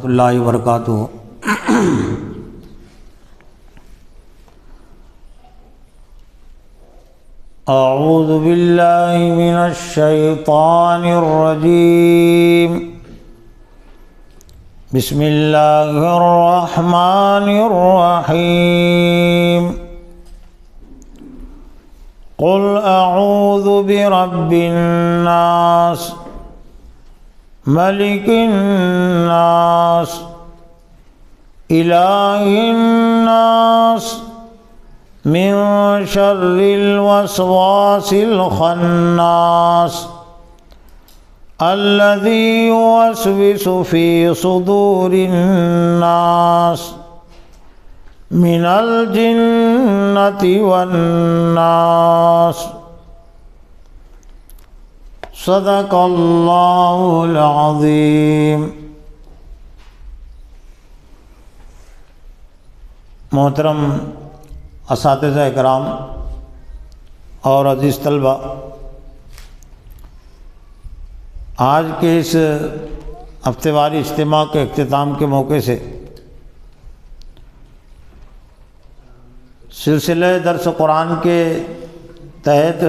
اللہ وبرکاتہ۔ اعوذ باللہ من الشیطان الرجیم، بسم اللہ الرحمن الرحیم۔ قل اعوذ برب الناس ملک الناس الہ الناس من شر الوسواس الخناس الذی یوسوس فی صدور الناس من الجنۃ والناس۔ صدق اللہ العظیم۔ محترم اساتذہ کرام اور عزیز طلبہ، آج کے اس ہفتے واری اجتماع کے اختتام کے موقع سے سلسلہ درس قرآن کے تحت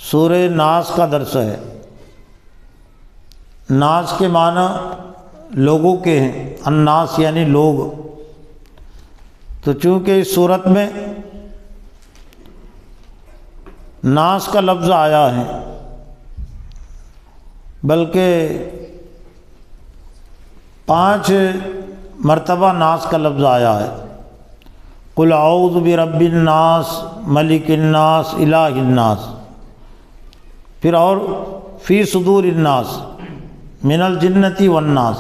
سورہ ناس کا درس ہے۔ ناس کے معنی لوگوں کے ہیں، الناس یعنی لوگ۔ تو چونکہ اس صورت میں ناس کا لفظ آیا ہے، بلکہ 5 مرتبہ ناس کا لفظ آیا ہے۔ قل اعوذ برب الناس ملک الناس الہ الناس، پھر اور فی صدور الناس من الجنۃ والناس۔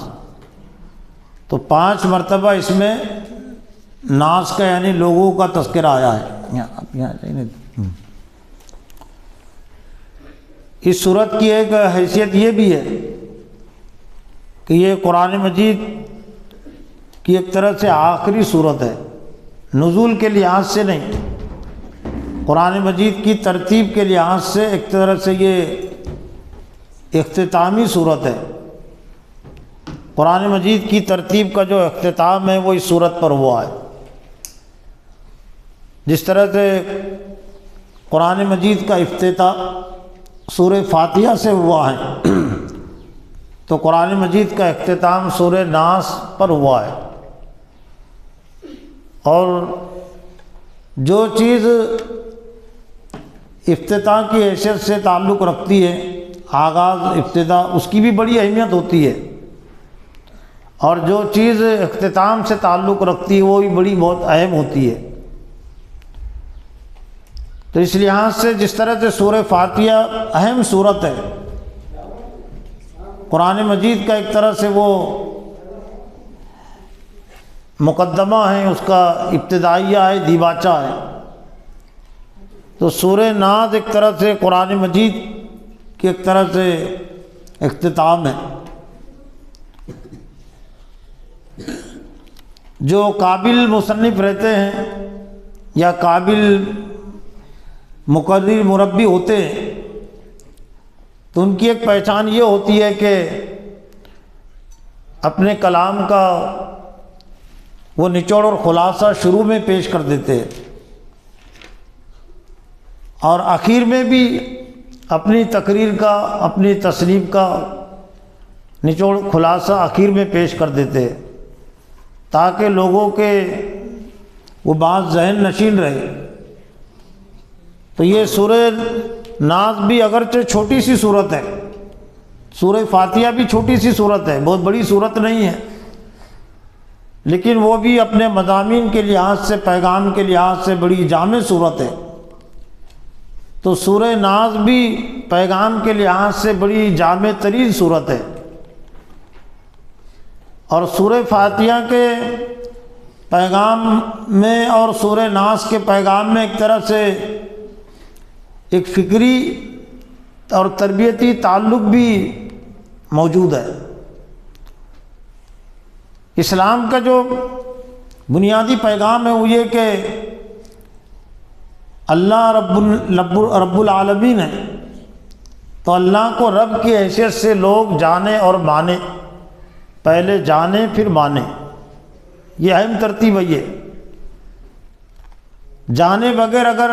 تو 5 مرتبہ اس میں ناس کا یعنی لوگوں کا تذکرہ آیا ہے۔ اس صورت کی ایک حیثیت یہ بھی ہے کہ یہ قرآن مجید کی ایک طرح سے آخری صورت ہے، نزول کے لحاظ سے نہیں، قرآن مجید کی ترتیب کے لحاظ سے ایک طرح سے یہ اختتامی صورت ہے۔ قرآن مجید کی ترتیب کا جو اختتام ہے وہ اس صورت پر ہوا ہے۔ جس طرح سے قرآن مجید کا افتتاح سورہ فاتحہ سے ہوا ہے، تو قرآن مجید کا اختتام سورہ ناس پر ہوا ہے۔ اور جو چیز افتتاح کی حیثیت سے تعلق رکھتی ہے، آغاز ابتدا، اس کی بھی بڑی اہمیت ہوتی ہے، اور جو چیز اختتام سے تعلق رکھتی ہے وہ بھی بہت اہم ہوتی ہے۔ تو اس لحاظ سے جس طرح سے سورہ فاتحہ اہم سورت ہے، قرآن مجید کا ایک طرح سے وہ مقدمہ ہے، اس کا ابتدائیہ ہے، دیباچہ ہے، تو سورہ ناس ایک طرح سے قرآن مجید کی ایک طرح سے اختتام ہے۔ جو قابل مصنف رہتے ہیں یا قابل مقرر مربی ہوتے ہیں تو ان کی ایک پہچان یہ ہوتی ہے کہ اپنے کلام کا وہ نچوڑ اور خلاصہ شروع میں پیش کر دیتے ہیں، اور آخر میں بھی اپنی تقریر کا، اپنی تصنیف کا نچوڑ خلاصہ آخر میں پیش کر دیتے ہیں، تاکہ لوگوں کے وہ بات ذہن نشین رہے۔ تو یہ سورہ ناس بھی اگرچہ چھوٹی سی صورت ہے، سورہ فاتحہ بھی چھوٹی سی صورت ہے، بہت بڑی صورت نہیں ہے، لیکن وہ بھی اپنے مضامین کے لحاظ سے، پیغام کے لحاظ سے بڑی جامع صورت ہے۔ تو سورہ ناس بھی پیغام کے لحاظ سے بڑی جامع ترین صورت ہے، اور سورہ فاتحہ کے پیغام میں اور سورہ ناس کے پیغام میں ایک طرح سے ایک فکری اور تربیتی تعلق بھی موجود ہے۔ اسلام کا جو بنیادی پیغام ہے وہ یہ کہ اللہ رب العالمین ہے، تو اللہ کو رب کی حیثیت سے لوگ جانے اور مانے، پہلے جانے پھر مانے، یہ اہم ترتیب ہے۔ یہ جانے بغیر اگر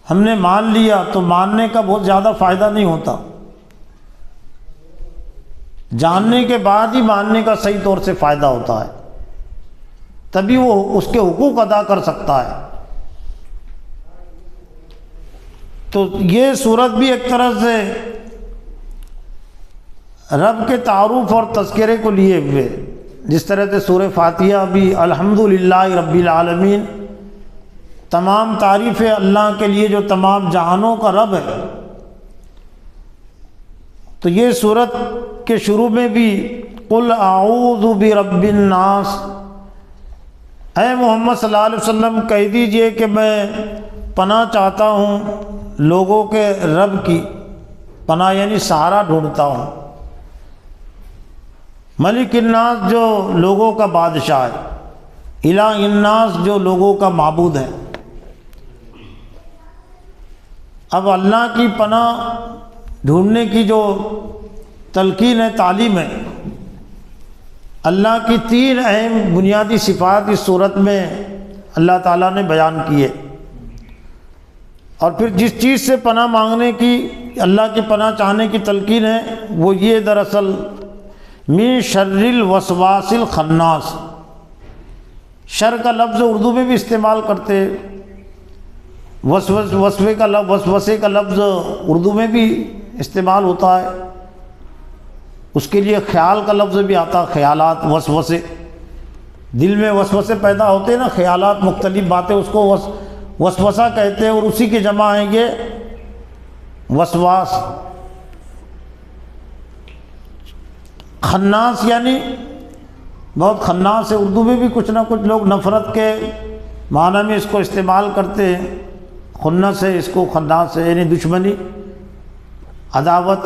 ہم نے مان لیا تو ماننے کا بہت زیادہ فائدہ نہیں ہوتا، جاننے کے بعد ہی ماننے کا صحیح طور سے فائدہ ہوتا ہے، تبھی وہ اس کے حقوق ادا کر سکتا ہے۔ تو یہ صورت بھی ایک طرح سے رب کے تعارف اور تذکرے کو لیے ہوئے، جس طرح سے سورہ فاتحہ بھی الحمدللہ رب العالمین، تمام تعریف اللہ کے لیے جو تمام جہانوں کا رب ہے۔ تو یہ صورت کے شروع میں بھی قل اعوذ برب الناس، اے محمد صلی اللہ علیہ وسلم کہہ دیجئے کہ میں پناہ چاہتا ہوں لوگوں کے رب کی، پناہ یعنی سہارا ڈھونڈتا ہوں، ملک الناس جو لوگوں کا بادشاہ ہے، الہ الناس جو لوگوں کا معبود ہے۔ اب اللہ کی پناہ ڈھونڈنے کی جو تلقین ہے، تعلیم ہے، اللہ کی 3 اہم بنیادی صفات اس صورت میں اللہ تعالیٰ نے بیان کیے، اور پھر جس چیز سے پناہ مانگنے کی، اللہ کی پناہ چاہنے کی تلقین ہے، وہ یہ دراصل من شر الوسواس الخناس، شر کا لفظ اردو میں بھی استعمال کرتے، وسوسے کا لفظ اردو میں بھی استعمال ہوتا ہے، اس کے لیے خیال کا لفظ بھی آتا، خیالات، وسوسے، دل میں وسوسے پیدا ہوتے ہیں نا، خیالات، مختلف باتیں، اس کو وسوسہ کہتے ہیں، اور اسی کے جمع ہیں یہ وسواس۔ خناس یعنی بہت خناس ہے، اردو میں بھی کچھ نہ کچھ لوگ نفرت کے معنی میں اس کو استعمال کرتے ہیں، خنس ہے، اس کو خناس ہے، یعنی دشمنی، عداوت۔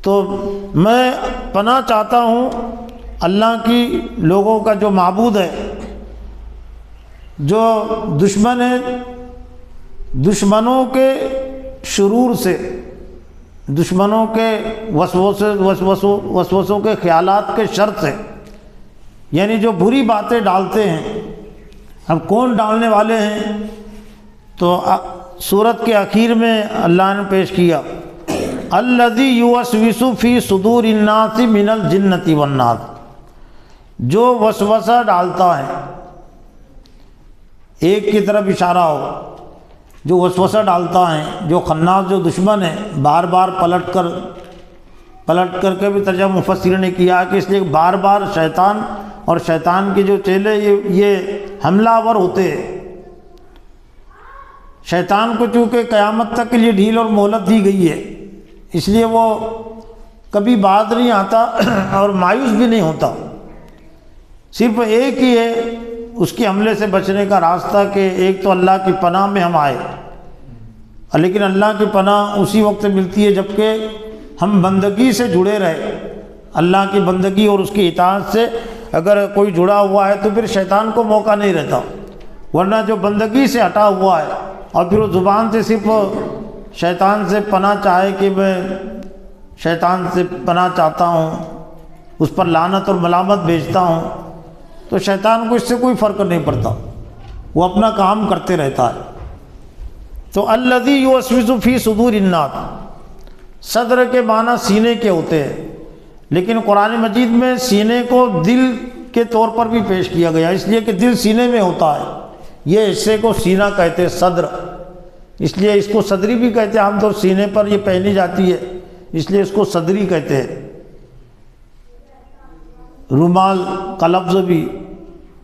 تو میں پناہ چاہتا ہوں اللہ کی، لوگوں کا جو معبود ہے، جو دشمن ہے، دشمنوں کے شرور سے، دشمنوں کے وسوسوں کے خیالات کے شر سے، یعنی جو بری باتیں ڈالتے ہیں۔ اب کون ڈالنے والے ہیں؟ تو سورت کے آخر میں اللہ نے پیش کیا الذی یوسوس فی صدور الناس من الجنۃ والناس، جو وسوسہ ڈالتا ہے، ایک کی طرف اشارہ ہو، جو وسوسہ ڈالتا ہے، جو خناس، جو دشمن ہے، بار بار پلٹ کر کے بھی ترجمہ مفسرین نے کیا کہ اس لیے بار بار شیطان اور شیطان کے جو چیلے یہ حملہ آور ہوتے ہیں۔ شیطان کو چونکہ قیامت تک کے لیے ڈھیل اور مہلت دی گئی ہے، اس لیے وہ کبھی بعد نہیں آتا اور مایوس بھی نہیں ہوتا، صرف ایک ہی ہے اس کے حملے سے بچنے کا راستہ کہ ایک تو اللہ کی پناہ میں ہم آئے، لیکن اللہ کی پناہ اسی وقت ملتی ہے جبکہ ہم بندگی سے جڑے رہے، اللہ کی بندگی اور اس کی اطاعت سے اگر کوئی جڑا ہوا ہے تو پھر شیطان کو موقع نہیں رہتا، ورنہ جو بندگی سے ہٹا ہوا ہے اور پھر وہ زبان سے صرف شیطان سے پناہ چاہے کہ میں شیطان سے پناہ چاہتا ہوں، اس پر لعنت اور ملامت بھیجتا ہوں، تو شیطان کو اس سے کوئی فرق نہیں پڑتا، وہ اپنا کام کرتے رہتا ہے۔ تو الذی یوسوس فی صدور الناس، صدر کے معنی سینے کے ہوتے ہیں، لیکن قرآن مجید میں سینے کو دل کے طور پر بھی پیش کیا گیا، اس لیے کہ دل سینے میں ہوتا ہے، یہ حصے کو سینہ کہتے ہیں، صدر، اس لیے اس کو صدری بھی کہتے ہیں، عام طور سینے پر یہ پہنی جاتی ہے اس لیے اس کو صدری کہتے ہیں۔ رومال کا لفظ بھی،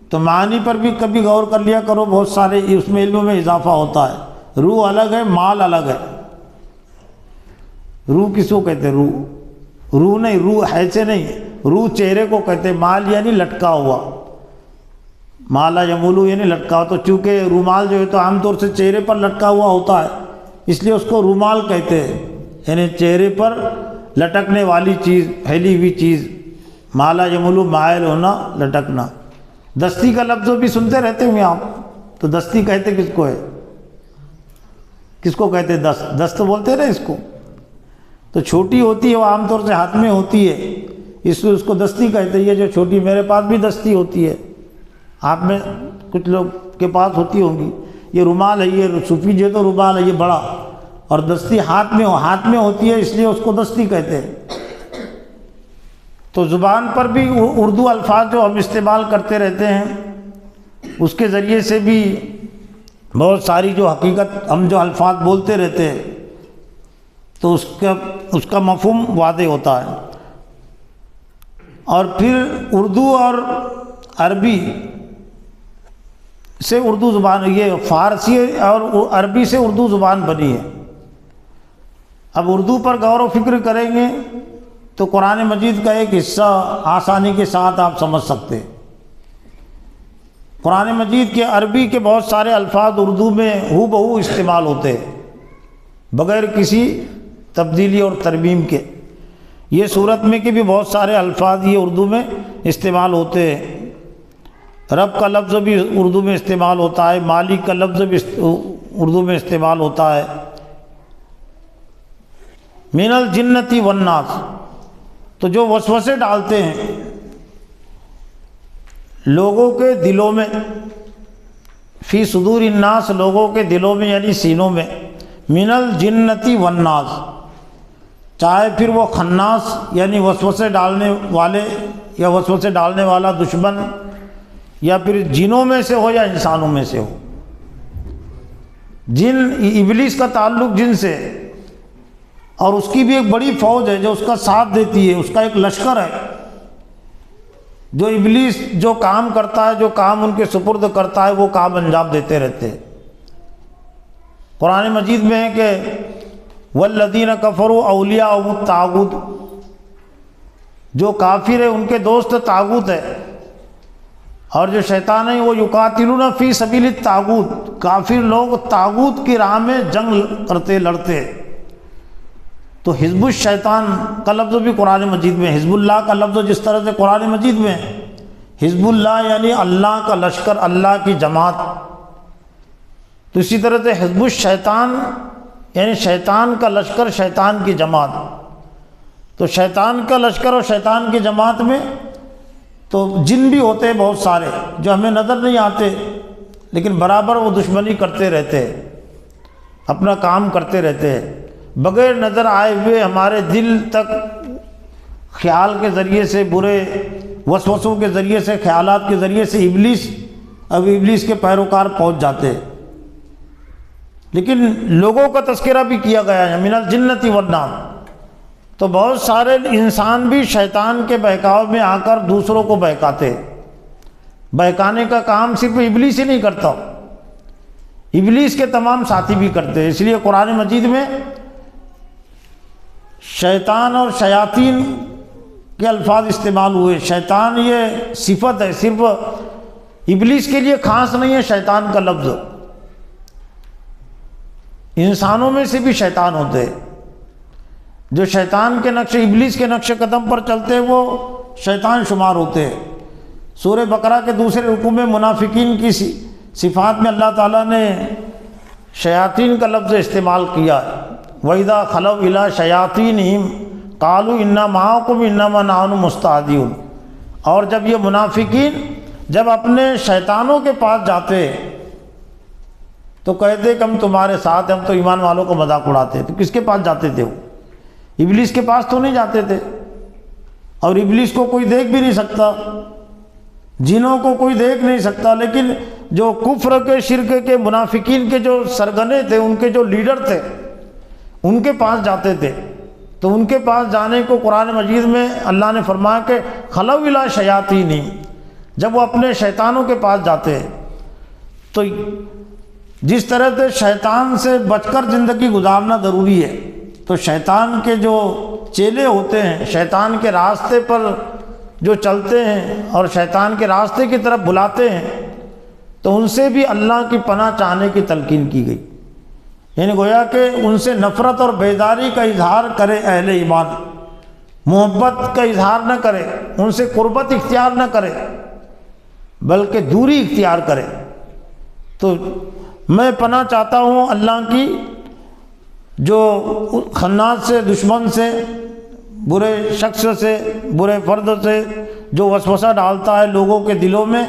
تو معنی پر بھی کبھی غور کر لیا کرو، بہت سارے اس میں علم میں اضافہ ہوتا ہے، روح الگ ہے، مال الگ ہے۔ روح کس کو کہتے ہیں؟ روح نہیں، روح ایسے نہیں، روح چہرے کو کہتے ہیں، مال یعنی لٹکا ہوا، مالا یمولو یعنی لٹکا ہوا، تو چونکہ رومال جو ہے تو عام طور سے چہرے پر لٹکا ہوا ہوتا ہے، اس لیے اس کو رومال کہتے ہیں، یعنی چہرے پر لٹکنے والی چیز، پھیلی ہوئی چیز، مالا یمولو مائل ہونا، لٹکنا۔ دستی کا لفظ بھی سنتے رہتے ہوں آپ، تو دستی کہتے کس کو ہے؟ کس کو کہتے ہیں؟ دست بولتے ہیں نا اس کو. تو چھوٹی ہوتی ہے وہ عام طور سے ہاتھ میں ہوتی ہے، اس لیے اس کو دستی کہتے ہیں. یہ جو چھوٹی، میرے پاس بھی دستی ہوتی ہے، آپ میں کچھ لوگ کے پاس ہوتی ہوں گی. یہ رومال ہے، یہ صوفی جو تو رومال ہے یہ بڑا، اور دستی ہاتھ میں ہوتی ہے، اس لیے اس کو دستی کہتے ہیں. تو زبان پر بھی اردو الفاظ جو ہم استعمال کرتے رہتے ہیں، اس کے ذریعے سے بھی بہت ساری جو حقیقت ہم جو الفاظ بولتے رہتے ہیں تو اس کا مفہوم واضح ہوتا ہے. اور پھر اردو اور عربی سے اردو زبان، یہ فارسی اور عربی سے اردو زبان بنی ہے. اب اردو پر غور و فکر کریں گے تو قرآن مجید کا ایک حصہ آسانی کے ساتھ آپ سمجھ سکتے ہیں. قرآن مجید کے عربی کے بہت سارے الفاظ اردو میں ہو بہو استعمال ہوتے ہیں بغیر کسی تبدیلی اور ترمیم کے. یہ صورت میں کہ بھی بہت سارے الفاظ یہ اردو میں استعمال ہوتے ہیں. رب کا لفظ بھی اردو میں استعمال ہوتا ہے، مالک کا لفظ بھی اردو میں استعمال ہوتا ہے. من الجنتی والناس، تو جو وسوسے ڈالتے ہیں لوگوں کے دلوں میں، فی صدور الناس، لوگوں کے دلوں میں یعنی سینوں میں، من الجنتی والناس، چاہے پھر وہ خناس یعنی وسوسے ڈالنے والے یا وسوسے ڈالنے والا دشمن، یا پھر جنوں میں سے ہو یا انسانوں میں سے ہو. جن، ابلیس کا تعلق جن سے، اور اس کی بھی ایک بڑی فوج ہے جو اس کا ساتھ دیتی ہے، اس کا ایک لشکر ہے جو ابلیس جو کام کرتا ہے، جو کام ان کے سپرد کرتا ہے، وہ کام انجام دیتے رہتے ہیں. قرآن مجید میں ہے کہ والذین کفروا اولیاءهم الطاغوت، جو کافر ہے ان کے دوست طاغوت ہے، اور جو شیطان ہے وہ یقاتلون فی سبیل الطاغوت، کافر لوگ طاغوت کی راہ میں جنگ کرتے لڑتے. تو حزب الشیطان کا لفظ بھی قرآن مجید میں، حزب اللہ کا لفظ جس طرح سے قرآن مجید میں، حزب اللہ یعنی اللہ کا لشکر، اللہ کی جماعت، تو اسی طرح سے حزب الشیطان یعنی شیطان کا لشکر، شیطان کی جماعت. تو شیطان کا لشکر اور شیطان کی جماعت میں تو جن بھی ہوتے ہیں بہت سارے جو ہمیں نظر نہیں آتے، لیکن برابر وہ دشمنی کرتے رہتے ہیں، اپنا کام کرتے رہتے ہیں. بغیر نظر آئے ہوئے ہمارے دل تک خیال کے ذریعے سے، برے وسوسوں کے ذریعے سے، خیالات کے ذریعے سے ابلیس کے پیروکار پہنچ جاتے ہیں. لیکن لوگوں کا تذکرہ بھی کیا گیا ہے من الجنتی والناس، تو بہت سارے انسان بھی شیطان کے بہکاؤ میں آ کر دوسروں کو بہکاتے. بہکانے کا کام صرف ابلیس ہی نہیں کرتا، ابلیس کے تمام ساتھی بھی کرتے ہیں. اس لیے قرآن مجید میں شیطان اور شیاطین کے الفاظ استعمال ہوئے. شیطان یہ صفت ہے، صرف ابلیس کے لیے خاص نہیں ہے شیطان کا لفظ. انسانوں میں سے بھی شیطان ہوتے ہیں جو شیطان کے نقش، ابلیس کے نقش قدم پر چلتے ہیں، وہ شیطان شمار ہوتے ہیں. سورہ بقرہ کے دوسرے رکوع میں منافقین کی صفات میں اللہ تعالیٰ نے شیاطین کا لفظ استعمال کیا. وَإِذَا خَلَوْا إِلَىٰ شَيَاطِينِهِمْ قَالُوا إِنَّا مَعَكُمْ إِنَّمَا نَحْنُ مُسْتَهْزِئُونَ. اور جب یہ منافقین جب اپنے شیطانوں کے پاس جاتے تو کہتے کہ ہم تمہارے ساتھ، ہم تو ایمان والوں کو مذاق اڑاتے. تو کس کے پاس جاتے تھے؟ وہ ابلیس کے پاس تو نہیں جاتے تھے، اور ابلیس کو کوئی دیکھ بھی نہیں سکتا، جنوں کو کوئی دیکھ نہیں سکتا. لیکن جو کفر کے، شرک کے، منافقین کے جو سرگنے تھے، ان کے جو لیڈر تھے، ان کے پاس جاتے تھے. تو ان کے پاس جانے کو قرآن مجید میں اللہ نے فرمایا کہ خلو الی شیاطینہم، جب وہ اپنے شیطانوں کے پاس جاتے ہیں. تو جس طرح سے شیطان سے بچ کر زندگی گزارنا ضروری ہے، تو شیطان کے جو چیلے ہوتے ہیں، شیطان کے راستے پر جو چلتے ہیں اور شیطان کے راستے کی طرف بلاتے ہیں، تو ان سے بھی اللہ کی پناہ چاہنے کی تلقین کی گئی. یعنی گویا کہ ان سے نفرت اور بیداری کا اظہار کرے اہل ایمان، محبت کا اظہار نہ کرے، ان سے قربت اختیار نہ کرے، بلکہ دوری اختیار کرے. تو میں پناہ چاہتا ہوں اللہ کی جو خناس سے، دشمن سے، برے شخص سے، برے فرد سے جو وسوسہ ڈالتا ہے لوگوں کے دلوں میں،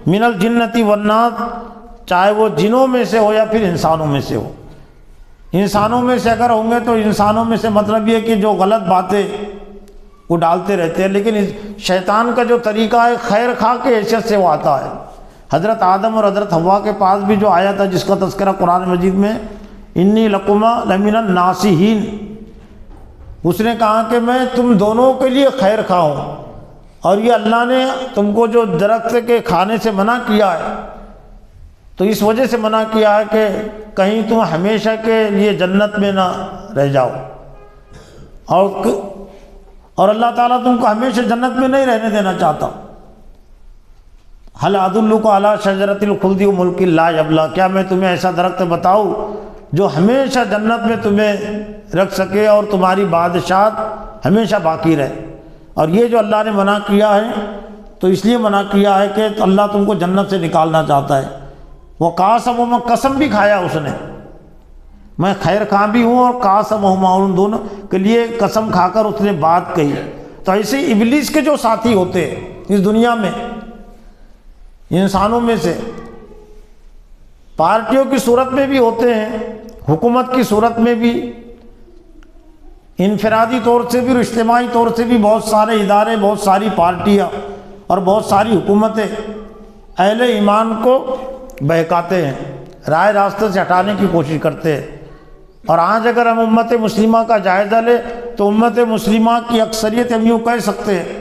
من الجنتی والناس، چاہے وہ جنوں میں سے ہو یا پھر انسانوں میں سے ہو۔ انسانوں میں سے اگر ہوں گے تو انسانوں میں سے مطلب یہ کہ جو غلط باتیں وہ ڈالتے رہتے ہیں، لیکن شیطان کا جو طریقہ ہے خیر خواہ کے حیثیت سے وہ آتا ہے۔ حضرت آدم اور حضرت حوا کے پاس بھی جو آیا تھا جس کا تذکرہ قرآن مجید میں، انی لکما لمن الناصحین، اس نے کہا کہ میں تم دونوں کے لیے خیر خواہ ہوں، اور یہ اللہ نے تم کو جو درخت کے کھانے سے منع کیا ہے تو اس وجہ سے منع کیا ہے کہ کہیں تم ہمیشہ کے لیے جنت میں نہ رہ جاؤ، اور اللہ تعالیٰ تم کو ہمیشہ جنت میں نہیں رہنے دینا چاہتا۔ هل ادلک علی شجرۃ الخلد وملک لا یبلی، کیا میں تمہیں ایسا درخت بتاؤں جو ہمیشہ جنت میں تمہیں رکھ سکے اور تمہاری بادشاہت ہمیشہ باقی رہے۔ اور یہ جو اللہ نے منع کیا ہے تو اس لیے منع کیا ہے کہ اللہ تم کو جنت سے نکالنا چاہتا ہے۔ وہ قاسمہما، قسم بھی کھایا اس نے، میں خیر خواہ بھی ہوں، اور قاسمہما، ان دونوں کے لیے قسم کھا کر اس نے بات کہی۔ تو ایسے ابلیس کے جو ساتھی ہوتے ہیں اس دنیا میں، انسانوں میں سے پارٹیوں کی صورت میں بھی ہوتے ہیں، حکومت کی صورت میں بھی، انفرادی طور سے بھی اور اجتماعی طور سے بھی بہت سارے ادارے، بہت ساری پارٹیاں اور بہت ساری حکومتیں اہل ایمان کو بہکاتے ہیں، رائے راستے سے ہٹانے کی کوشش کرتے ہیں۔ اور آج اگر ہم امت مسلمہ کا جائزہ لیں تو امت مسلمہ کی اکثریت ہم یوں کہہ سکتے ہیں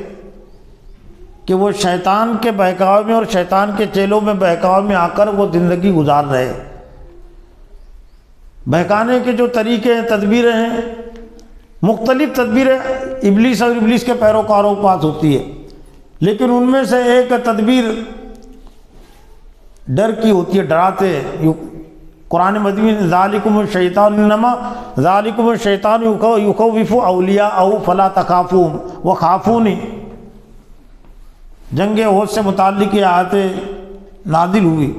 کہ وہ شیطان کے بہکاوے میں اور شیطان کے چیلوں میں بہکاوے میں آ کر وہ زندگی گزار رہے ہیں۔ بہکانے کے جو طریقے ہیں، تدبیریں ہیں، مختلف تدبیریں ابلیس اور ابلیس کے پیروکاروں کے پاس ہوتی ہے، لیکن ان میں سے ایک تدبیر ڈر کی ہوتی ہے، ڈراتے ہیں۔ قرآن مجید میں ذالکم الشیطان انما ذالکم الشیطان یخوف اولیاءہ فلا تخافوہم وخافونی، جنگ احد سے متعلق یہ آیتیں نازل ہوئی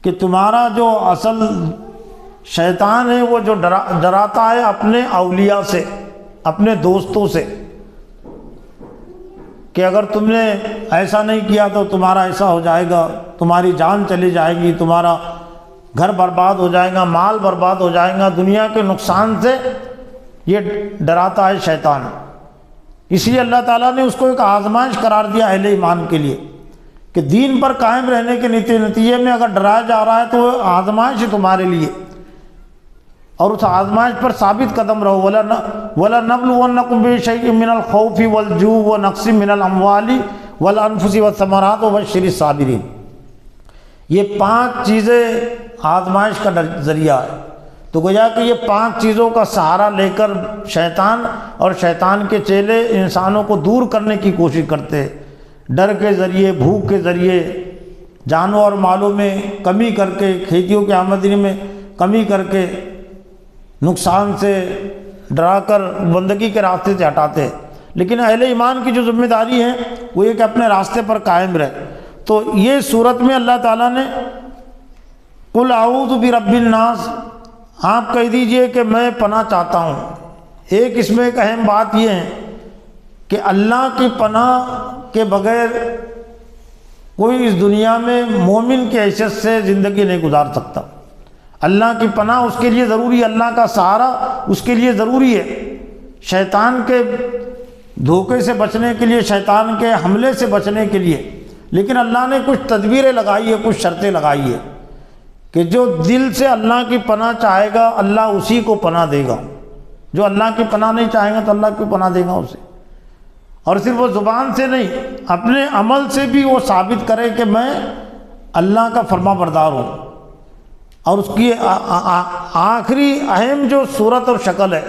کہ تمہارا جو اصل شیطان ہے وہ جو ڈراتا ہے اپنے اولیاء سے، اپنے دوستوں سے، کہ اگر تم نے ایسا نہیں کیا تو تمہارا ایسا ہو جائے گا، تمہاری جان چلی جائے گی، تمہارا گھر برباد ہو جائے گا، مال برباد ہو جائے گا، دنیا کے نقصان سے یہ ڈراتا ہے شیطان۔ اس لیے اللہ تعالیٰ نے اس کو ایک آزمائش قرار دیا اہل ایمان کے لیے کہ دین پر قائم رہنے کے نتیجے میں اگر ڈرایا جا رہا ہے تو وہ آزمائش ہے تمہارے لیے، اور اس آزمائش پر ثابت قدم رہو۔ وَلَنَبْلُوَنَّكُمْ بِشَيْءٍ مِّنَ الْخَوْفِ وَالْجُوعِ وَنَقْصٍ مِّنَ الْأَمْوَالِ وَالْأَنفُسِ وَالثَّمَرَاتِ وَبَشِّرِ الصَّابِرِينَ، یہ 5 چیزیں آزمائش کا ذریعہ ہے۔ تو گویا کہ یہ 5 چیزوں کا سہارا لے کر شیطان اور شیطان کے چیلے انسانوں کو دور کرنے کی کوشش کرتے ہیں، ڈر کے ذریعے، بھوک کے ذریعے، جانوں اور مالوں میں کمی کر کے، کھیتیوں کی آمدنی میں کمی کر کے، نقصان سے ڈرا کر بندگی کے راستے سے ہٹاتے ہیں۔ لیکن اہل ایمان کی جو ذمہ داری ہے وہ یہ کہ اپنے راستے پر قائم رہے۔ تو یہ صورت میں اللہ تعالیٰ نے قل اعوذ برب الناس، آپ کہہ دیجئے کہ میں پناہ چاہتا ہوں۔ ایک اس میں ایک اہم بات یہ ہے کہ اللہ کی پناہ کے بغیر کوئی اس دنیا میں مومن کی حیثیت سے زندگی نہیں گزار سکتا۔ اللہ کی پناہ اس کے لیے ضروری ہے، اللہ کا سہارا اس کے لیے ضروری ہے، شیطان کے دھوکے سے بچنے کے لیے، شیطان کے حملے سے بچنے کے لیے۔ لیکن اللہ نے کچھ تدبیریں لگائی ہے، کچھ شرطیں لگائی ہے کہ جو دل سے اللہ کی پناہ چاہے گا اللہ اسی کو پناہ دے گا، جو اللہ کی پناہ نہیں چاہے گا تو اللہ کی پناہ دے گا اسے۔ اور صرف وہ زبان سے نہیں، اپنے عمل سے بھی وہ ثابت کرے کہ میں اللہ کا فرما بردار ہوں۔ اور اس کی آخری اہم جو صورت اور شکل ہے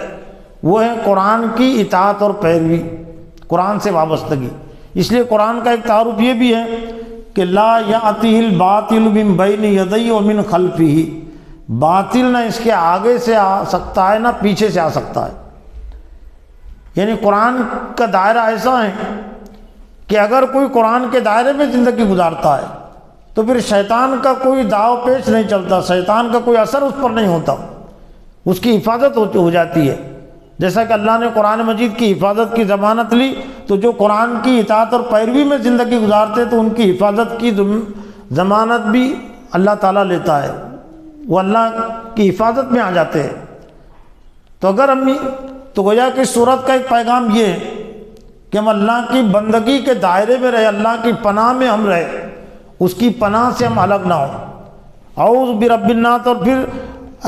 وہ ہے قرآن کی اطاعت اور پیروی، قرآن سے وابستگی۔ اس لیے قرآن کا ایک تعارف یہ بھی ہے کہ لا یأتیہ الباطل من بین یدیہ ومن خلفہ، باطل نہ اس کے آگے سے آ سکتا ہے نہ پیچھے سے آ سکتا ہے۔ یعنی قرآن کا دائرہ ایسا ہے کہ اگر کوئی قرآن کے دائرے میں زندگی گزارتا ہے تو پھر شیطان کا کوئی داؤ پیش نہیں چلتا، شیطان کا کوئی اثر اس پر نہیں ہوتا۔ اس کی حفاظت ہو جاتی ہے۔ جیسا کہ اللہ نے قرآن مجید کی حفاظت کی ضمانت لی، تو جو قرآن کی اطاعت اور پیروی میں زندگی گزارتے تو ان کی حفاظت کی ضمانت بھی اللہ تعالیٰ لیتا ہے، وہ اللہ کی حفاظت میں آ جاتے ہیں۔ تو اگر تو گویا کہ سورت کا ایک پیغام یہ ہے کہ ہم اللہ کی بندگی کے دائرے میں رہے، اللہ کی پناہ میں ہم رہے، اس کی پناہ سے ہم الگ نہ ہوں۔ اعوذ برب الناس، اور پھر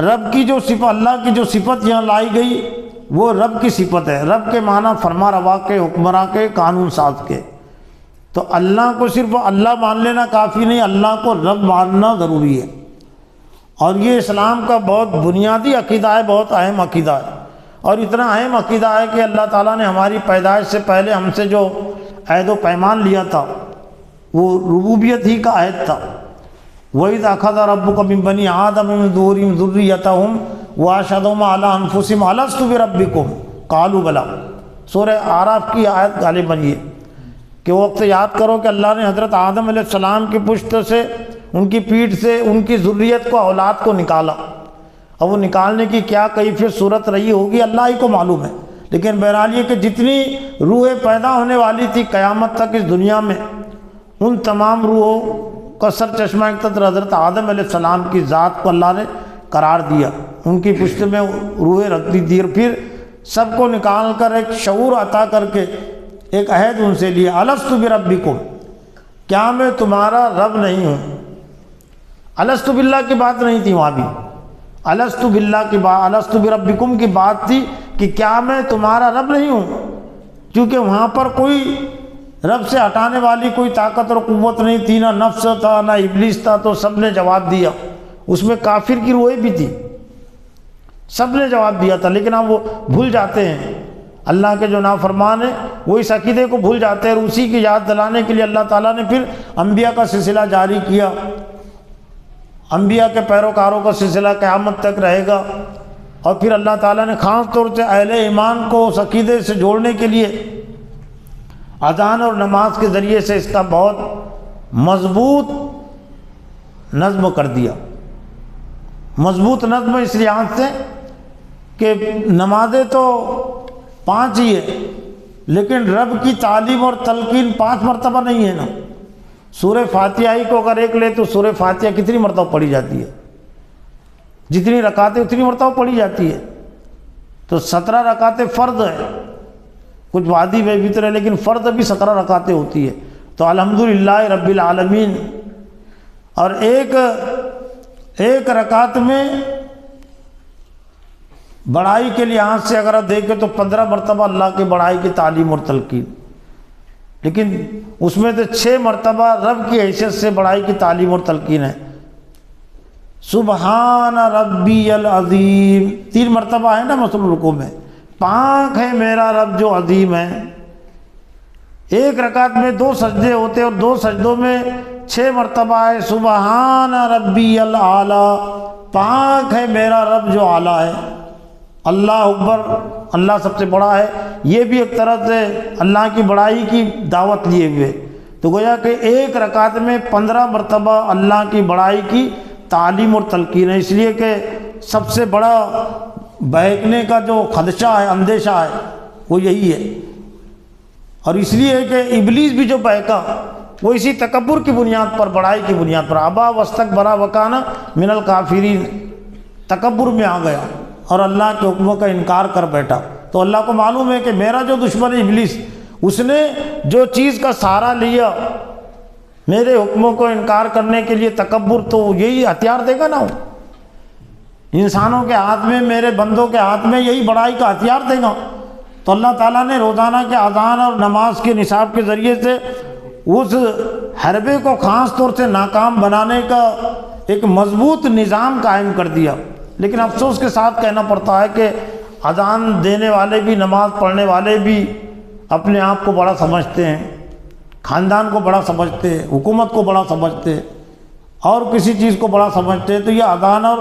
رب کی جو صفت، اللہ کی جو صفت یہاں لائی گئی وہ رب کی صفت ہے۔ رب کے معنی فرما روا کے، حکمراں کے، قانون ساز کے۔ تو اللہ کو صرف اللہ مان لینا کافی نہیں، اللہ کو رب ماننا ضروری ہے۔ اور یہ اسلام کا بہت بنیادی عقیدہ ہے، بہت اہم عقیدہ ہے، اور اتنا اہم عقیدہ ہے کہ اللہ تعالیٰ نے ہماری پیدائش سے پہلے ہم سے جو عہد و پیمان لیا تھا وہ ربوبیت ہی کا عہد تھا۔ وَإِذْ أَخَذَ رَبُّكَ مِن بَنِي آدَمَ مِن ظُهُورِهِمْ ذُرِّيَّتَهُمْ وَأَشْهَدَهُمْ عَلَىٰ أَنفُسِهِمْ أَلَسْتُ بِرَبِّكُمْ قَالُوا بَلَىٰ۔ سورہ اعراف کی آیت غالباً یہ کہ وہ وقت یاد کرو کہ اللہ نے حضرت آدم علیہ السلام کی پشت سے، ان کی پیٹھ سے، ان کی ذریت کو، اولاد کو نکالا۔ اب وہ نکالنے کی کیا کیفیت صورت رہی ہوگی اللہ ہی کو معلوم ہے، لیکن بہرحال یہ کہ جتنی روحیں پیدا ہونے والی تھی قیامت تک اس دنیا میں، ان تمام روحوں کا سر چشمہ اقتدار حضرت آدم علیہ السلام کی ذات کو اللہ نے قرار دیا، ان کی پشت میں روحیں رکھ دی تھی، اور پھر سب کو نکال کر ایک شعور عطا کر کے ایک عہد ان سے لیا، الست بربکم، کیا میں تمہارا رب نہیں ہوں؟ الست باللہ کی بات نہیں تھی وہاں بھی، الست باللہ کی بات، الست بربکم کی بات تھی کہ کیا میں تمہارا رب نہیں ہوں، کیونکہ وہاں پر کوئی رب سے ہٹانے والی کوئی طاقت اور قوت نہیں تھی، نہ نفس تھا نہ ابلیس تھا، تو سب نے جواب دیا۔ اس میں کافر کی روحیں بھی تھی، سب نے جواب دیا تھا، لیکن ہم وہ بھول جاتے ہیں، اللہ کے جو نافرمان ہیں وہ اس عقیدے کو بھول جاتے ہیں، اور اسی کی یاد دلانے کے لیے اللہ تعالیٰ نے پھر انبیاء کا سلسلہ جاری کیا، انبیاء کے پیروکاروں کا سلسلہ قیامت تک رہے گا، اور پھر اللہ تعالیٰ نے خاص طور سے اہل ایمان کو اس عقیدے سے جوڑنے کے لیے اذان اور نماز کے ذریعے سے اس کا بہت مضبوط نظم کر دیا۔ مضبوط نظم اس لحاظ سے کہ نمازیں تو 5 ہی ہے، لیکن رب کی تعلیم اور تلقین 5 مرتبہ نہیں ہے نا۔ سورہ فاتحہ ہی کو اگر ایک لے تو سورہ فاتحہ کتنی مرتبہ پڑھی جاتی ہے؟ جتنی رکعتیں اتنی مرتبہ پڑھی جاتی ہے، تو 17 رکعتیں فرض ہے، کچھ وادی میں بھی ہے، لیکن فرض بھی 17 رکعتیں ہوتی ہے۔ تو الحمدللہ رب العالمین، اور ایک رکعت میں بڑائی کے لحاظ سے اگر آپ دیکھیں تو 15 مرتبہ اللہ کی بڑائی کی تعلیم اور تلقین، لیکن اس میں تو 6 مرتبہ رب کی حیثیت سے بڑائی کی تعلیم اور تلقین ہے۔ سبحان ربی العظیم 3 مرتبہ ہے نا مثل رکوع میں، پاک ہے میرا رب جو عظیم ہے۔ ایک رکعت میں 2 سجدے ہوتے اور 2 سجدوں میں 6 مرتبہ ہے سبحان ربی الاعلی، پاک ہے میرا رب جو اعلیٰ ہے۔ اللہ اکبر، اللہ سب سے بڑا ہے، یہ بھی ایک طرح سے اللہ کی بڑائی کی دعوت لیے ہوئے۔ تو گویا کہ ایک رکعت میں 15 مرتبہ اللہ کی بڑائی کی تعلیم اور تلقین ہے، اس لیے کہ سب سے بڑا بہکنے کا جو خدشہ ہے، اندیشہ ہے، وہ یہی ہے۔ اور اس لیے کہ ابلیس بھی جو بہکا وہ اسی تکبر کی بنیاد پر، بڑائی کی بنیاد پر، ابا واستکبر وکان من الکافرین، تکبر میں آ گیا اور اللہ کے حکموں کا انکار کر بیٹھا۔ تو اللہ کو معلوم ہے کہ میرا جو دشمن ہے ابلیس، اس نے جو چیز کا سہارا لیا میرے حکموں کو انکار کرنے کے لیے، تکبر، تو یہی ہتھیار دے گا نا۔ انسانوں کے ہاتھ میں، میرے بندوں کے ہاتھ میں یہی بڑائی کا ہتھیار دے گا۔ تو اللہ تعالیٰ نے روزانہ کے اذان اور نماز کے نصاب کے ذریعے سے اس حربے کو خاص طور سے ناکام بنانے کا ایک مضبوط نظام قائم کر دیا۔ لیکن افسوس کے ساتھ کہنا پڑتا ہے کہ اذان دینے والے بھی، نماز پڑھنے والے بھی اپنے آپ کو بڑا سمجھتے ہیں، خاندان کو بڑا سمجھتے ہیں، حکومت کو بڑا سمجھتے ہیں، اور کسی چیز کو بڑا سمجھتے ہیں۔ تو یہ اذان اور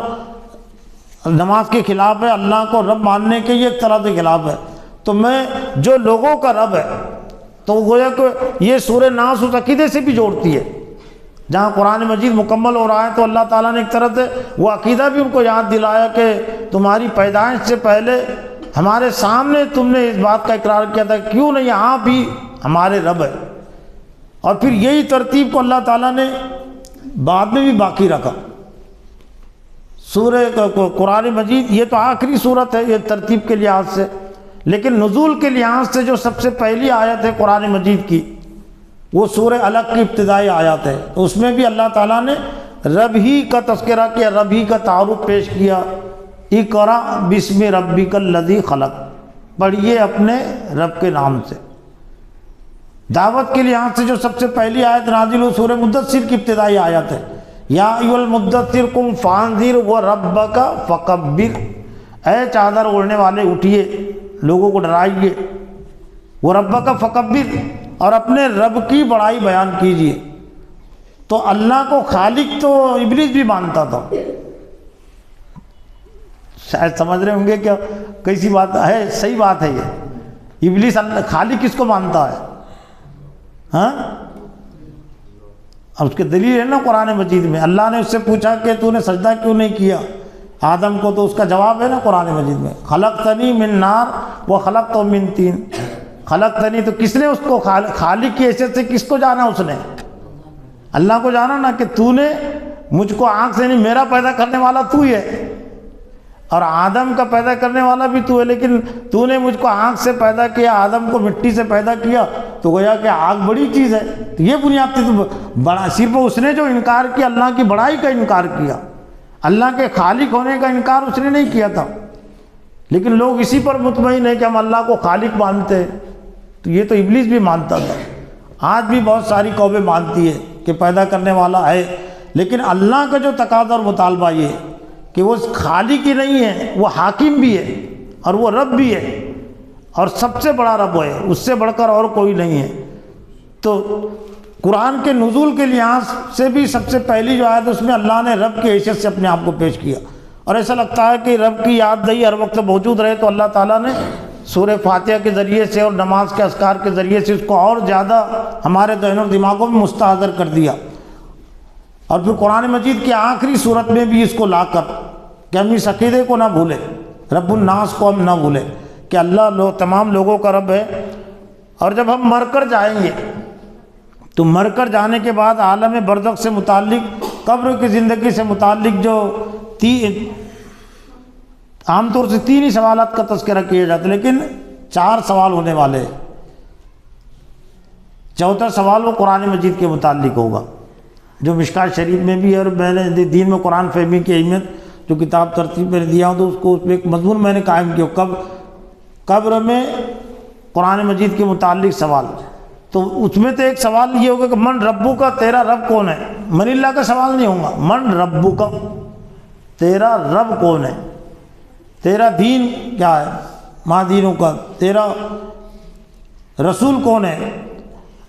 نماز کے خلاف ہے، اللہ کو رب ماننے کے یہ ایک طرح کے خلاف ہے۔ تو میں جو لوگوں کا رب ہے، تو گویا کہ یہ سورہ ناس اس عقیدے سے بھی جوڑتی ہے۔ جہاں قرآن مجید مکمل ہو رہا ہے تو اللہ تعالیٰ نے ایک طرح سے وہ عقیدہ بھی ان کو یاد دلایا کہ تمہاری پیدائش سے پہلے ہمارے سامنے تم نے اس بات کا اقرار کیا تھا، کیوں نہیں یہاں بھی ہمارے رب ہے۔ اور پھر یہی ترتیب کو اللہ تعالیٰ نے بعد میں بھی باقی رکھا۔ سورہ قرآن مجید یہ تو آخری صورت ہے یہ ترتیب کے لحاظ سے، لیکن نزول کے لحاظ سے جو سب سے پہلی آیت ہے قرآن مجید کی وہ سورہ علق کی ابتدائی آیات ہے، تو اس میں بھی اللہ تعالیٰ نے رب ہی کا تذکرہ کیا، رب ہی کا تعارف پیش کیا۔ اقرأ بسم ربک الذی خلق، پڑھیے اپنے رب کے نام سے۔ دعوت کے لحاظ سے جو سب سے پہلی آیت نازل ہوئی سورہ مدثر کی ابتدائی آیت ہے، یا ایھا المدثر قم فانذر وربک فکبر، اے چادر اوڑھنے والے اٹھیے، لوگوں کو ڈرائیے، وربک فکبر، اور اپنے رب کی بڑائی بیان کیجیے۔ تو اللہ کو خالق تو ابلیس بھی مانتا تھا، شاید سمجھ رہے ہوں گے کہ کیسی بات ہے، صحیح بات ہے یہ، ابلیس خالق کس کو مانتا ہے؟ ہاں، اور اس کے دلیل ہے نا قرآن مجید میں، اللہ نے اس سے پوچھا کہ تو نے سجدہ کیوں نہیں کیا آدم کو، تو اس کا جواب ہے نا قرآن مجید میں، خلقتنی من نار وخلقتہ من طین، خلقتنی، تو کس نے اس کو خالق کی حیثیت سے کس کو جانا؟ اس نے اللہ کو جانا نا، کہ تو نے مجھ کو آنکھ سے نہیں، میرا پیدا کرنے والا تو ہی ہے، اور آدم کا پیدا کرنے والا بھی تو ہے، لیکن تو نے مجھ کو آنکھ سے پیدا کیا، آدم کو مٹی سے پیدا کیا، تو گویا کہ آنکھ بڑی چیز ہے۔ تو یہ بنیاد تھی، تو بڑا صرف اس نے جو انکار کیا اللہ کی بڑائی کا انکار کیا، اللہ کے خالق ہونے کا انکار اس نے نہیں کیا تھا، لیکن لوگ اسی پر مطمئن ہیں کہ ہم اللہ کو خالق مانتے ہیں، تو یہ تو ابلیس بھی مانتا تھا، آج بھی بہت ساری قومیں مانتی ہے کہ پیدا کرنے والا ہے، لیکن اللہ کا جو تقاضا اور مطالبہ یہ ہے کہ وہ خالق ہی نہیں ہے، وہ حاکم بھی ہے اور وہ رب بھی ہے، اور سب سے بڑا رب ہے، اس سے بڑھ کر اور کوئی نہیں ہے۔ تو قرآن کے نزول کے لحاظ سے بھی سب سے پہلی جو آیت اس میں اللہ نے رب کی حیثیت سے اپنے آپ کو پیش کیا، اور ایسا لگتا ہے کہ رب کی یاد دہی ہر وقت موجود رہے، تو اللہ تعالیٰ نے سورہ فاتحہ کے ذریعے سے اور نماز کے اذکار کے ذریعے سے اس کو اور زیادہ ہمارے ذہن اور دماغوں میں مستحضر کر دیا، اور پھر قرآن مجید کی آخری صورت میں بھی اس کو لا کر کہ ہم اس عقیدے کو نہ بھولیں، رب الناس کو ہم نہ بھولیں کہ اللہ تمام لوگوں کا رب ہے۔ اور جب ہم مر کر جائیں گے تو مر کر جانے کے بعد عالم برزخ سے متعلق، قبر کی زندگی سے متعلق جو عام طور سے 3 ہی سوالات کا تذکرہ کیا جاتا ہے، لیکن 4 سوال ہونے والے ہیں۔ چوتھا سوال وہ قرآن مجید کے متعلق ہوگا جو مشکات شریف میں بھی ہے، اور میں نے دین میں قرآن فہمی کی اہمیت جو کتاب ترتیب میں دیا ہوں تو اس کو اس میں ایک مضمون میں نے قائم کیا، قبر میں قرآن مجید کے متعلق سوال، تو اس میں تو ایک سوال یہ ہوگا کہ من ربو کا، تیرا رب کون ہے؟ من اللہ کا سوال نہیں ہوگا، من ربو کا، تیرا رب کون ہے، تیرا دین کیا ہے، ماں دینوں کا، تیرا رسول کون ہے؟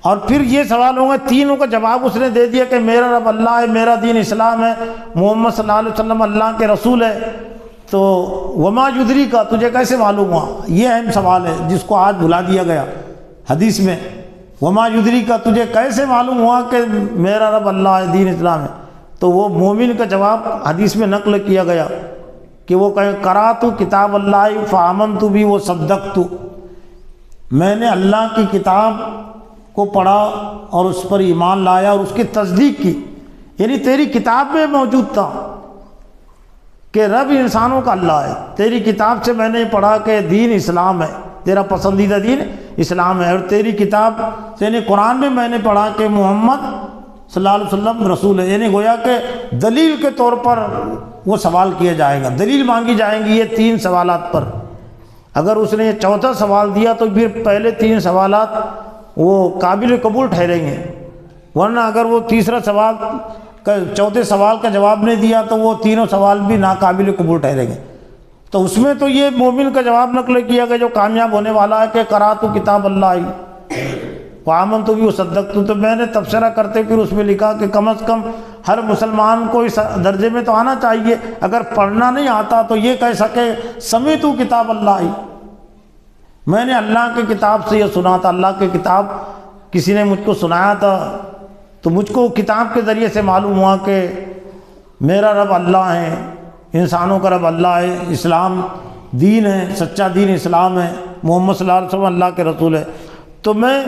اور پھر یہ سوال ہوگا، تینوں کا جواب اس نے دے دیا کہ میرا رب اللہ ہے، میرا دین اسلام ہے، محمد صلی اللہ علیہ وسلم اللہ کے رسول ہے، تو وما یدری کا، تجھے کیسے معلوم ہوا؟ یہ اہم سوال ہے جس کو آج بھلا دیا گیا حدیث میں، وما یدری کا، تجھے کیسے معلوم ہوا کہ میرا رب اللہ ہے، دین اسلام ہے؟ تو وہ مومن کا جواب حدیث میں نقل کیا گیا کہ وہ کہیں قرأت کتاب اللہ فآمنت بھی وصدقت، میں نے اللہ کی کتاب کو پڑھا اور اس پر ایمان لایا اور اس کی تصدیق کی، یعنی تیری کتاب میں موجود تھا کہ رب انسانوں کا اللہ ہے، تیری کتاب سے میں نے پڑھا کہ دین اسلام ہے، تیرا پسندیدہ دین اسلام ہے، اور تیری کتاب یعنی قرآن میں نے پڑھا کہ محمد صلی اللہ علیہ وسلم رسول ہے، یعنی گویا کہ دلیل کے طور پر وہ سوال کیا جائے گا، دلیل مانگی جائیں گی یہ 3 سوالات پر۔ اگر اس نے یہ چوتھا سوال دیا تو پھر پہلے 3 سوالات وہ قابل قبول ٹھہریں گے، ورنہ اگر وہ تیسرا سوال چوتھے سوال کا جواب نہیں دیا تو وہ تینوں سوال بھی ناقابل قبول ٹھہریں گے۔ تو اس میں تو یہ مومن کا جواب نقل کیا گیا جو کامیاب ہونے والا ہے کہ قرأت کتاب اللہ وآمنت بھی وصدقت، تو میں نے تبصرہ کرتے پھر اس میں لکھا کہ کم از کم ہر مسلمان کو اس درجے میں تو آنا چاہیے، اگر پڑھنا نہیں آتا تو یہ کہہ سکے سمعت کتاب اللہ، میں نے اللہ کی کتاب سے یہ سنا تھا، اللہ کی کتاب کسی نے مجھ کو سنایا تھا تو مجھ کو کتاب کے ذریعے سے معلوم ہوا کہ میرا رب اللہ ہے، انسانوں کا رب اللہ ہے، اسلام دین ہے، سچا دین اسلام ہے، محمد صلی اللہ علیہ وسلم اللہ کے رسول ہے۔ تو میں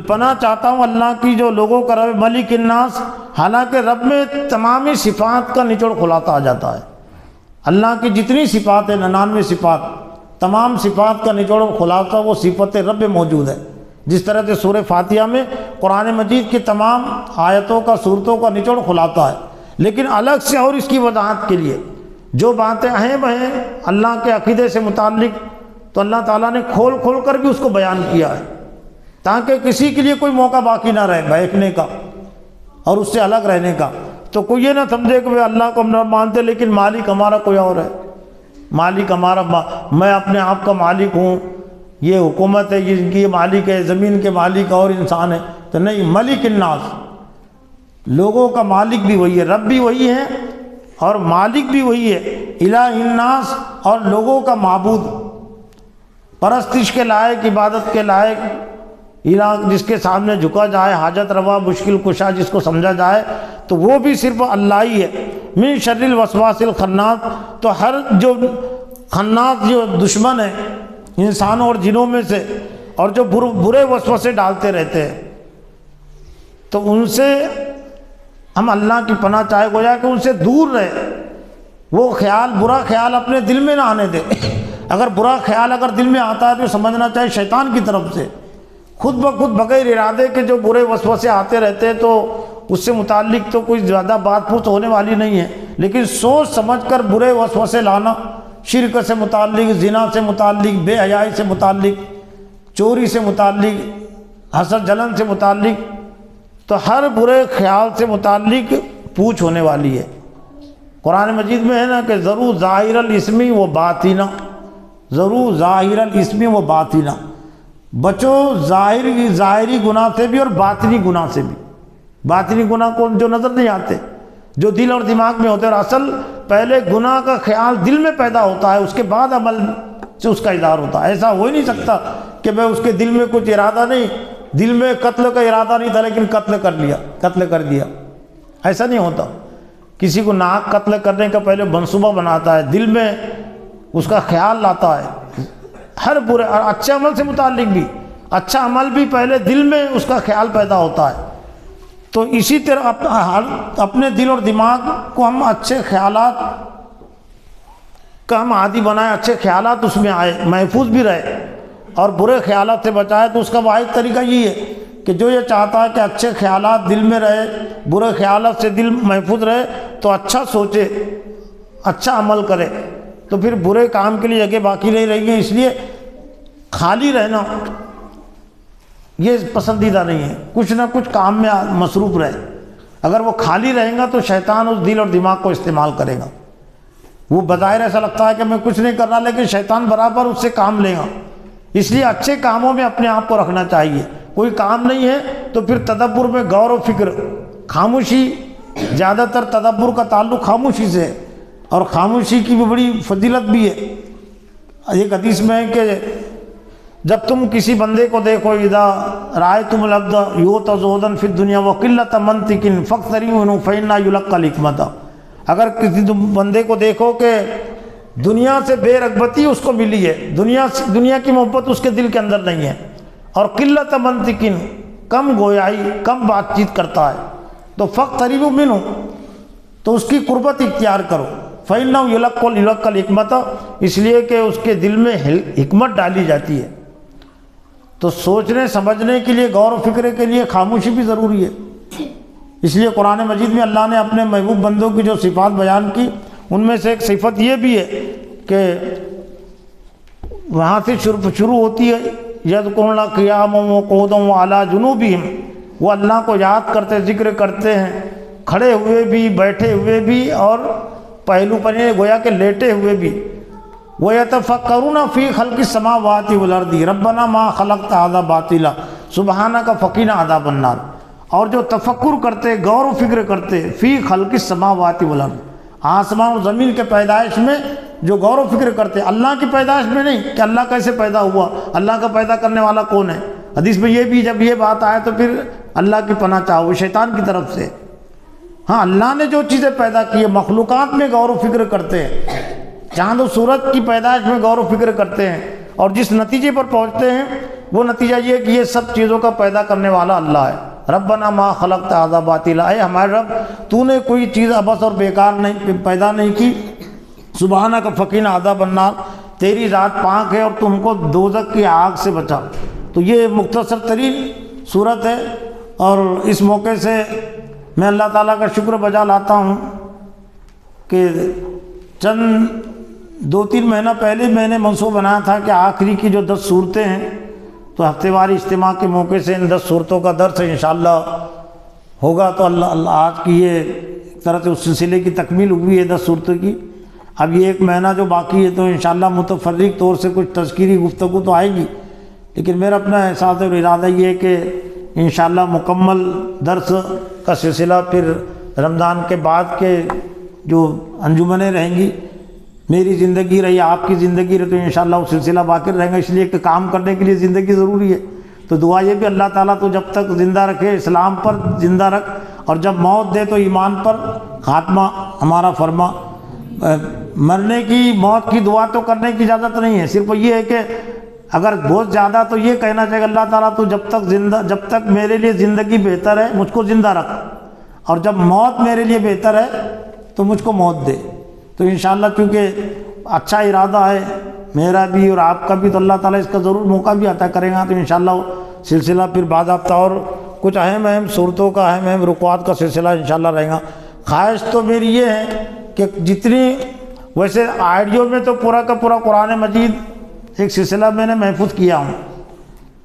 پناہ چاہتا ہوں اللہ کی جو لوگوں کا رب ملک الناس، حالانکہ رب میں تمامی صفات کا نچوڑ خلاصہ آ جاتا ہے۔ اللہ کی جتنی صفات ہیں 99 صفات، تمام صفات کا نچوڑ خلاصہ وہ صفت رب موجود ہے۔ جس طرح سے سورہ فاتحہ میں قرآن مجید کی تمام آیتوں کا، صورتوں کا نچوڑ خلاصہ ہے، لیکن الگ سے اور اس کی وضاحت کے لیے جو باتیں اہم ہیں اللہ کے عقیدے سے متعلق، تو اللہ تعالیٰ نے کھول کھول کر بھی اس کو بیان کیا ہے، تاکہ کسی کے لیے کوئی موقع باقی نہ رہے بہکنے کا اور اس سے الگ رہنے کا۔ تو کوئی یہ نہ سمجھے کہ وہ اللہ کو ہم نہ مانتے لیکن مالک ہمارا کوئی اور ہے، مالک ہمارا میں اپنے آپ کا مالک ہوں، یہ حکومت ہے جن کی یہ مالک ہے، زمین کے مالک اور انسان ہے، تو نہیں، ملک الناس، لوگوں کا مالک بھی وہی ہے، رب بھی وہی ہے اور مالک بھی وہی ہے، الہ الناس، اور لوگوں کا معبود، پرستش کے لائق، عبادت کے لائق، الہ جس کے سامنے جھکا جائے، حاجت روا، مشکل کشا جس کو سمجھا جائے، تو وہ بھی صرف اللہ ہی ہے۔ من شر الوسواس الخناس، تو ہر جو خناس جو دشمن ہے انسانوں اور جنوں میں سے، اور جو برے وسوسے ڈالتے رہتے ہیں، تو ان سے ہم اللہ کی پناہ چاہے گویا کہ ان سے دور رہے، وہ خیال، برا خیال اپنے دل میں نہ آنے دے۔ اگر برا خیال اگر دل میں آتا ہے تو سمجھنا چاہیے شیطان کی طرف سے، خود بخود بغیر ارادے کے جو برے وسوسے آتے رہتے ہیں، تو اس سے متعلق تو کوئی زیادہ بات پوچھ ہونے والی نہیں ہے، لیکن سوچ سمجھ کر برے وسوسے لانا، شرک سے متعلق، زنا سے متعلق، بے حیائی سے متعلق، چوری سے متعلق، حسد جلن سے متعلق، تو ہر برے خیال سے متعلق پوچھ ہونے والی ہے۔ قرآن مجید میں ہے نا کہ ضرور ظاہر الاسمی و باطنہ، ضرور ظاہر الاسمی و باطنہ، بچو ظاہری گناہ سے بھی اور باطنی گناہ سے بھی۔ باطنی گناہ کو جو نظر نہیں آتے، جو دل اور دماغ میں ہوتے ہیں، اور اصل پہلے گناہ کا خیال دل میں پیدا ہوتا ہے، اس کے بعد عمل سے اس کا اظہار ہوتا ہے۔ ایسا ہو ہی نہیں سکتا کہ میں اس کے دل میں کچھ ارادہ نہیں، دل میں قتل کا ارادہ نہیں تھا لیکن قتل کر دیا، ایسا نہیں ہوتا۔ کسی کو ناحق قتل کرنے کا پہلے منصوبہ بناتا ہے، دل میں اس کا خیال لاتا ہے، ہر برے اور اچھے عمل سے متعلق بھی، اچھا عمل بھی پہلے دل میں اس کا خیال پیدا ہوتا ہے۔ تو اسی طرح اپنے دل اور دماغ کو ہم اچھے خیالات کا ہم عادی بنائیں، اچھے خیالات اس میں آئے، محفوظ بھی رہے، اور برے خیالات سے بچائے۔ تو اس کا واحد طریقہ یہ ہے کہ جو یہ چاہتا ہے کہ اچھے خیالات دل میں رہے، برے خیالات سے دل محفوظ رہے، تو اچھا سوچے، اچھا عمل کرے، تو پھر برے کام کے لیے جگہ باقی نہیں رہیں گے۔ اس لیے خالی رہنا یہ پسندیدہ نہیں ہے، کچھ نہ کچھ کام میں مصروف رہے۔ اگر وہ خالی رہیں گا تو شیطان اس دل اور دماغ کو استعمال کرے گا۔ وہ بظاہر ایسا لگتا ہے کہ میں کچھ نہیں کر رہا، لیکن شیطان برابر اس سے کام لے گا۔ اس لیے اچھے کاموں میں اپنے آپ کو رکھنا چاہیے۔ کوئی کام نہیں ہے تو پھر تدبر میں غور و فکر، خاموشی، زیادہ تر تدبر کا تعلق خاموشی سے ہے، اور خاموشی کی بھی بڑی فضیلت بھی ہے۔ ایک حدیث میں ہے کہ جب تم کسی بندے کو دیکھو، اذا رأیتم العبد یعطى فی الدنیا وقلۃ منطق فاقتربوا فإنہ یلقى الحکمۃ، اگر کسی بندے کو دیکھو کہ دنیا سے بے رغبتی اس کو ملی ہے، دنیا کی محبت اس کے دل کے اندر نہیں ہے، اور قلت منطق، کم گویائی، کم بات چیت کرتا ہے، تو فاقتربوا منہ، تو اس کی قربت اختیار کرو، فإنہ یلقى الحکمۃ، اس لیے کہ اس کے دل میں حکمت ڈالی جاتی ہے۔ تو سوچنے سمجھنے کے لیے، غور و فکر کے لیے خاموشی بھی ضروری ہے۔ اس لیے قرآن مجید میں اللہ نے اپنے محبوب بندوں کی جو صفات بیان کی، ان میں سے ایک صفت یہ بھی ہے کہ وہاں سے شروع ہوتی ہے یذکرون قیاما وقعودا وعلی جنوبہم، وہ اللہ کو یاد کرتے، ذکر کرتے ہیں، کھڑے ہوئے بھی، بیٹھے ہوئے بھی، اور پہلو پر گویا کہ لیٹے ہوئے بھی۔ وَيَتَفَكَّرُونَ فِي خَلْقِ السَّمَاوَاتِ وَالْأَرْضِ رَبَّنَا مَا خَلَقْتَ هَذَا بَاطِلًا سُبْحَانَكَ فَقِنَا عَذَابَ النَّارِ، اور جو تفکر کرتے، غور و فکر کرتے، فی خلق السماوات والارض، آسمان اور زمین کے پیدائش میں جو غور و فکر کرتے، اللہ کی پیدائش میں نہیں کہ اللہ کیسے پیدا ہوا، اللہ کا پیدا کرنے والا کون ہے۔ حدیث میں یہ بھی جب یہ بات آئے تو پھر اللہ کی پناہ چاہو شیطان کی طرف سے۔ ہاں اللہ نے جو چیزیں پیدا کی ہے مخلوقات میں غور و فکر کرتے ہیں، چاند و سورج کی پیدائش میں غور و فکر کرتے ہیں، اور جس نتیجے پر پہنچتے ہیں وہ نتیجہ یہ ہے کہ یہ سب چیزوں کا پیدا کرنے والا اللہ ہے۔ ربنا ما خلقت ھذا باطلا، اے ہمارے رب تو نے کوئی چیز عبث اور بیکار نہیں پیدا نہیں کی۔ سبحانک فقنا عذاب النار، تیری ذات پاک ہے اور تم کو دوزخ کی آگ سے بچا۔ تو یہ مختصر ترین صورت ہے، اور اس موقع سے میں اللہ تعالیٰ کا شکر بجا لاتا ہوں کہ چند 2-3 مہینہ پہلے میں نے منصوبہ بنایا تھا کہ آخری کی جو 10 صورتیں ہیں تو ہفتے واری اجتماع کے موقع سے ان 10 صورتوں کا درس انشاءاللہ ہوگا۔ تو اللہ آج کی یہ ایک طرح سے اس سلسلے کی تکمیل ہوئی ہے 10 صورتوں کی۔ اب یہ 1 مہینہ جو باقی ہے تو انشاءاللہ متفرق طور سے کچھ تذکیری گفتگو تو آئے گی، لیکن میرا اپنا احساس اور ارادہ یہ ہے کہ انشاءاللہ مکمل درس کا سلسلہ پھر رمضان کے بعد کے جو انجمنیں رہیں گی، میری زندگی رہی آپ کی زندگی رہی، تو انشاءاللہ وہ سلسلہ باقی رہیں گا، اس لیے کہ کام کرنے کے لیے زندگی ضروری ہے۔ تو دعا یہ بھی اللہ تعالیٰ تو جب تک زندہ رکھے اسلام پر زندہ رکھ، اور جب موت دے تو ایمان پر خاتمہ ہمارا فرما۔ مرنے کی موت کی دعا تو کرنے کی اجازت نہیں ہے، صرف یہ ہے کہ اگر بہت زیادہ تو یہ کہنا چاہیے اللہ تعالیٰ تو جب تک میرے لیے زندگی بہتر ہے مجھ کو زندہ رکھ، اور جب موت میرے لیے بہتر ہے تو مجھ کو موت دے۔ تو انشاءاللہ چونکہ اچھا ارادہ ہے میرا بھی اور آپ کا بھی، تو اللہ تعالیٰ اس کا ضرور موقع بھی عطا کرے گا۔ تو انشاءاللہ سلسلہ پھر باضابطہ اور کچھ اہم صورتوں کا اہم رکوعات کا سلسلہ انشاءاللہ رہے گا۔ خواہش تو میری یہ ہے کہ جتنی ویسے آڈیو میں تو پورا کا پورا قرآن مجید ایک سلسلہ میں نے محفوظ کیا ہوں،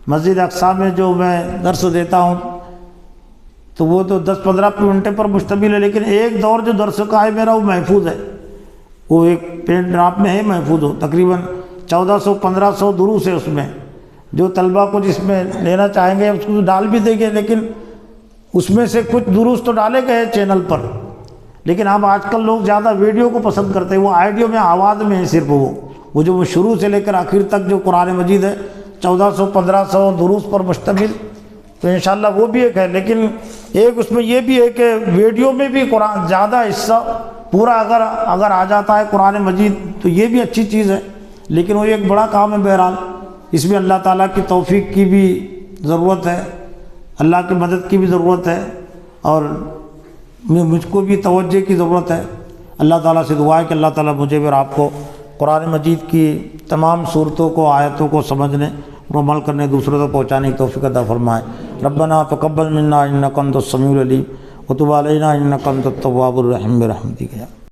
مسجد اقصیٰ میں جو میں درس دیتا ہوں تو وہ تو 10-15 گھنٹے پر مشتمل ہے، لیکن ایک دور جو درس کا ہے میرا وہ محفوظ ہے، وہ ایک پین ڈراپ میں ہے محفوظ ہو، تقریباً 1400-1500 دروس ہے اس میں۔ جو طلبہ کو جس میں لینا چاہیں گے اس کو ڈال بھی دیں گے، لیکن اس میں سے کچھ دروس تو ڈالے گئے چینل پر، لیکن اب آج کل لوگ زیادہ ویڈیو کو پسند کرتے ہیں، وہ آڈیو میں آواز میں ہے صرف وہ جو شروع سے لے کر آخر تک جو قرآن مجید ہے 1400-1500 دروس پر مشتمل، تو انشاءاللہ وہ بھی ایک ہے۔ لیکن ایک اس میں یہ بھی ہے کہ ویڈیو میں بھی قرآن زیادہ حصہ پورا اگر آ جاتا ہے قرآن مجید تو یہ بھی اچھی چیز ہے، لیکن وہ ایک بڑا کام ہے۔ بہرحال اس میں اللہ تعالیٰ کی توفیق کی بھی ضرورت ہے، اللہ کی مدد کی بھی ضرورت ہے، اور مجھ کو بھی توجہ کی ضرورت ہے۔ اللہ تعالیٰ سے دعا ہے کہ اللہ تعالیٰ مجھے اور آپ کو قرآن مجید کی تمام صورتوں کو آیتوں کو سمجھنے اور عمل کرنے دوسروں تک پہنچانے کی توفیق عطا فرمائے۔ ربنا تقبل منا انک انت السمیع العلیم وتب علینا انک انت التواب الرحیم برحمتک۔